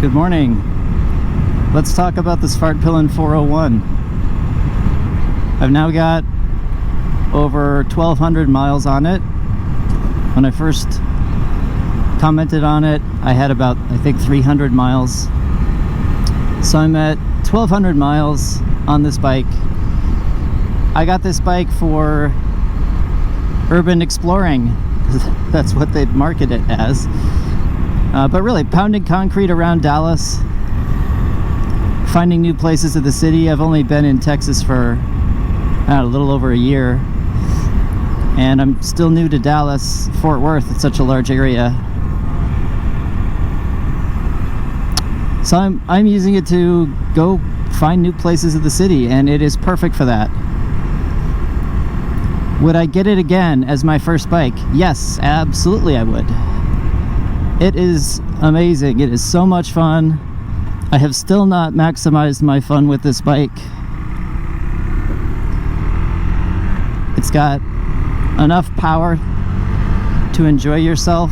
Good morning. Let's talk about the Svartpilen 401. I've now got over 1,200 miles on it. When I first commented on it, I had about, I think, 300 miles. So I'm at 1,200 miles on this bike. I got this bike for urban exploring. That's what they market it as. But really, pounding concrete around Dallas, finding new places of the city. I've only been in Texas for a little over a year, and I'm still new to Dallas, Fort Worth. It's such a large area. So I'm using it to go find new places of the city, and it is perfect for that. Would I get it again as my first bike? Yes, absolutely I would. It is amazing. It is so much fun. I have still not maximized my fun with this bike. It's got enough power to enjoy yourself.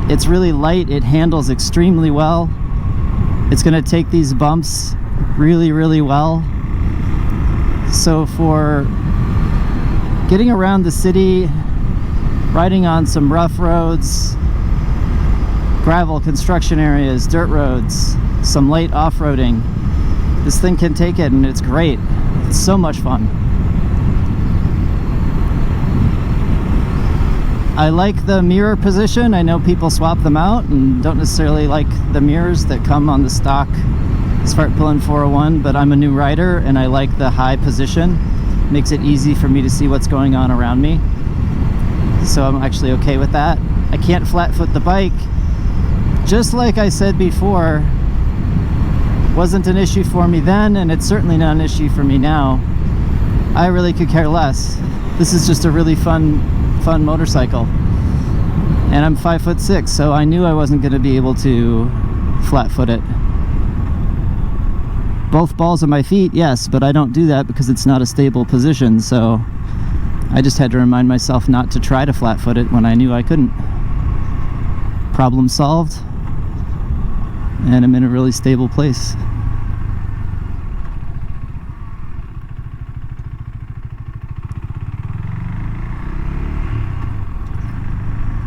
It's really light. It handles extremely well. It's going to take these bumps really, really well. So for getting around the city, riding on some rough roads, gravel, construction areas, dirt roads, some light off-roading, this thing can take it, and it's great. It's so much fun. I like the mirror position. I know people swap them out and don't necessarily like the mirrors that come on the stock Svartpilen 401, but I'm a new rider and I like the high position. Makes it easy for me to see what's going on around me. So I'm actually okay with that. I can't flat foot the bike. Just like I said before, wasn't an issue for me then, and it's certainly not an issue for me now. I really could care less. This is just a really fun motorcycle. And I'm 5'6", so I knew I wasn't going to be able to flat foot it. Both balls of my feet, yes, but I don't do that because it's not a stable position, so I just had to remind myself not to try to flat foot it when I knew I couldn't. Problem solved, and I'm in a really stable place.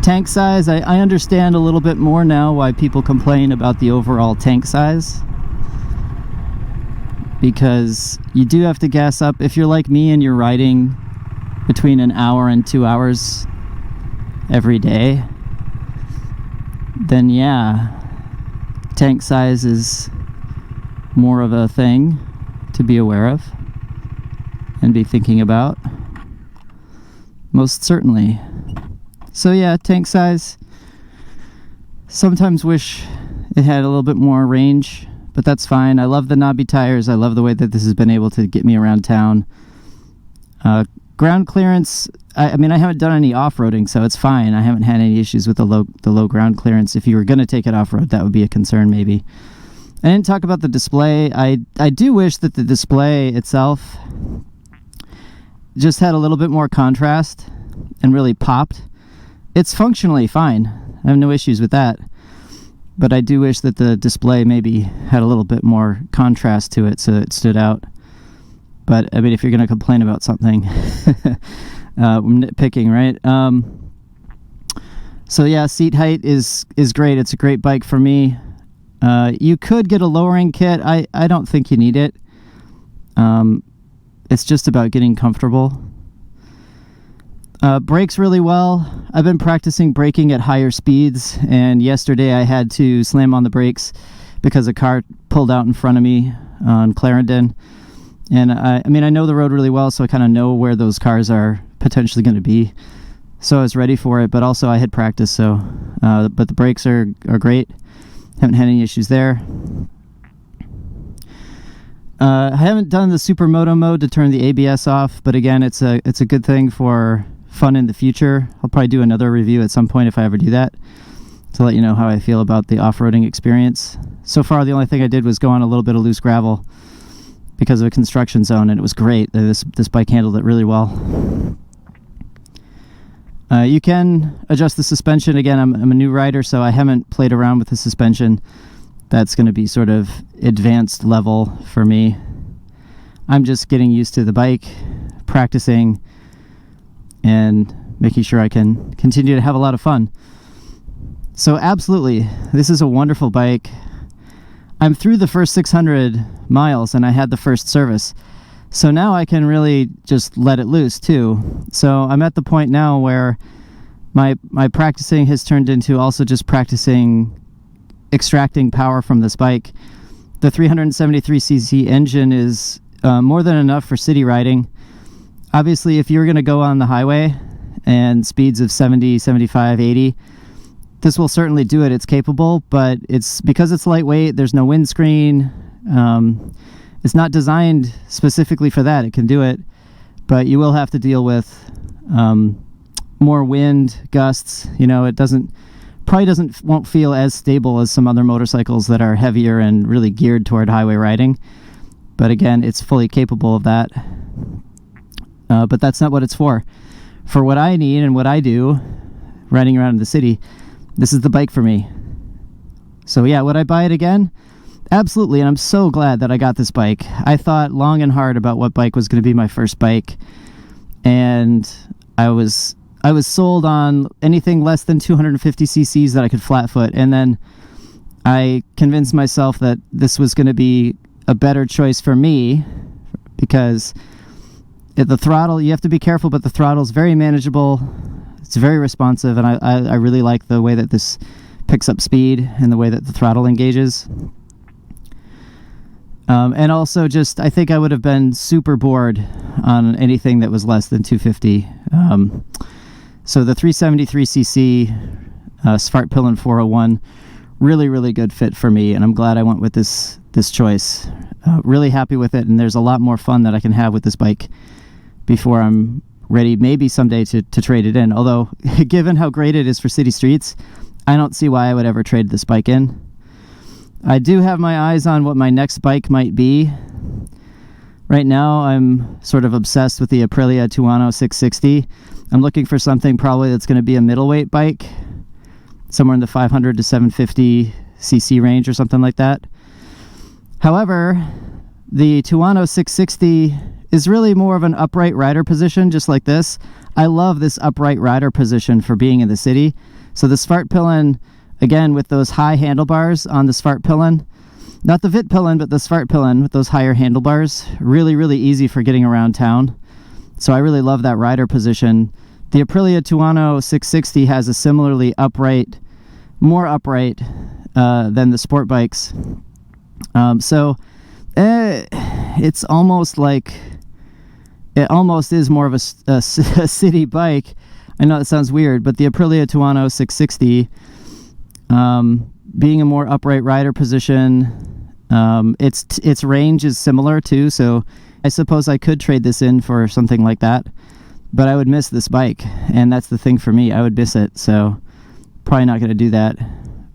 Tank size, I understand a little bit more now why people complain about the overall tank size. Because you do have to gas up. If you're like me and you're riding between an hour and 2 hours every day, then yeah, tank size is more of a thing to be aware of and be thinking about. Most certainly. So yeah, tank size. Sometimes wish it had a little bit more range, but that's fine. I love the knobby tires. I love the way that this has been able to get me around town. Ground clearance, I mean, I haven't done any off-roading, so it's fine. I haven't had any issues with the low ground clearance. If you were going to take it off-road, that would be a concern maybe. I didn't talk about the display. I do wish that the display itself just had a little bit more contrast and really popped. It's functionally fine. I have no issues with that. But I do wish that the display maybe had a little bit more contrast to it so it stood out. But, I mean, if you're going to complain about something, nitpicking, right? So, yeah, seat height is great. It's a great bike for me. You could get a lowering kit. I don't think you need it. It's just about getting comfortable. Brakes really well. I've been practicing braking at higher speeds, and yesterday I had to slam on the brakes because a car pulled out in front of me on Clarendon. And I mean, I know the road really well, so I kind of know where those cars are potentially going to be. So I was ready for it, but also I had practice, so but the brakes are great. Haven't had any issues there. I haven't done the Supermoto mode to turn the ABS off, but again, it's a good thing for fun in the future. I'll probably do another review at some point if I ever do that, to let you know how I feel about the off-roading experience. So far, the only thing I did was go on a little bit of loose gravel because of a construction zone, and it was great. This bike handled it really well. You can adjust the suspension. Again, I'm a new rider, so I haven't played around with the suspension. That's going to be sort of advanced level for me. I'm just getting used to the bike, practicing, and making sure I can continue to have a lot of fun. So absolutely, this is a wonderful bike. I'm through the first 600 miles and I had the first service. So now I can really just let it loose too. So I'm at the point now where my practicing has turned into also just practicing extracting power from this bike. The 373cc engine is more than enough for city riding. Obviously, if you're going to go on the highway and speeds of 70, 75, 80, this will certainly do it. It's capable, but it's because it's lightweight, there's no windscreen. It's not designed specifically for that. It can do it, but you will have to deal with more wind gusts. You know, it won't feel as stable as some other motorcycles that are heavier and really geared toward highway riding. But again, it's fully capable of that. But that's not what it's for. For what I need and what I do, riding around in the city, this is the bike for me. So yeah, would I buy it again? Absolutely, and I'm so glad that I got this bike. I thought long and hard about what bike was going to be my first bike, and I was sold on anything less than 250 cc's that I could flat foot, and then I convinced myself that this was going to be a better choice for me because the throttle, you have to be careful, but the throttle is very manageable. It's very responsive, and I really like the way that this picks up speed and the way that the throttle engages. And also just, I think I would have been super bored on anything that was less than 250. So the 373cc Svartpilen 401, really, really good fit for me, and I'm glad I went with this choice. Really happy with it, and there's a lot more fun that I can have with this bike before I'm ready, maybe someday, to trade it in. Although, given how great it is for city streets, I don't see why I would ever trade this bike in. I do have my eyes on what my next bike might be. Right now, I'm sort of obsessed with the Aprilia Tuono 660. I'm looking for something probably that's going to be a middleweight bike, somewhere in the 500 to 750 cc range or something like that. However, the Tuono 660 is really more of an upright rider position, just like this. I love this upright rider position for being in the city. So the Svartpilen, again, with those high handlebars on the Svartpilen, not the Vitpilen, but the Svartpilen with those higher handlebars, really, really easy for getting around town. So I really love that rider position. The Aprilia Tuono 660 has a similarly upright, more upright than the sport bikes. It's almost like, it almost is more of a city bike. I know it sounds weird, but the Aprilia Tuono 660, being a more upright rider position, its range is similar too, so I suppose I could trade this in for something like that, but I would miss this bike, and that's the thing for me. I would miss it, so probably not going to do that.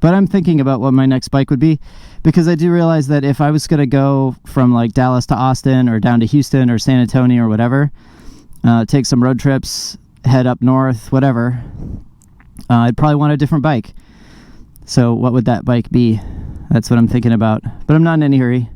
But I'm thinking about what my next bike would be, because I do realize that if I was going to go from like Dallas to Austin or down to Houston or San Antonio or whatever, take some road trips, head up north, whatever, I'd probably want a different bike. So what would that bike be? That's what I'm thinking about. But I'm not in any hurry.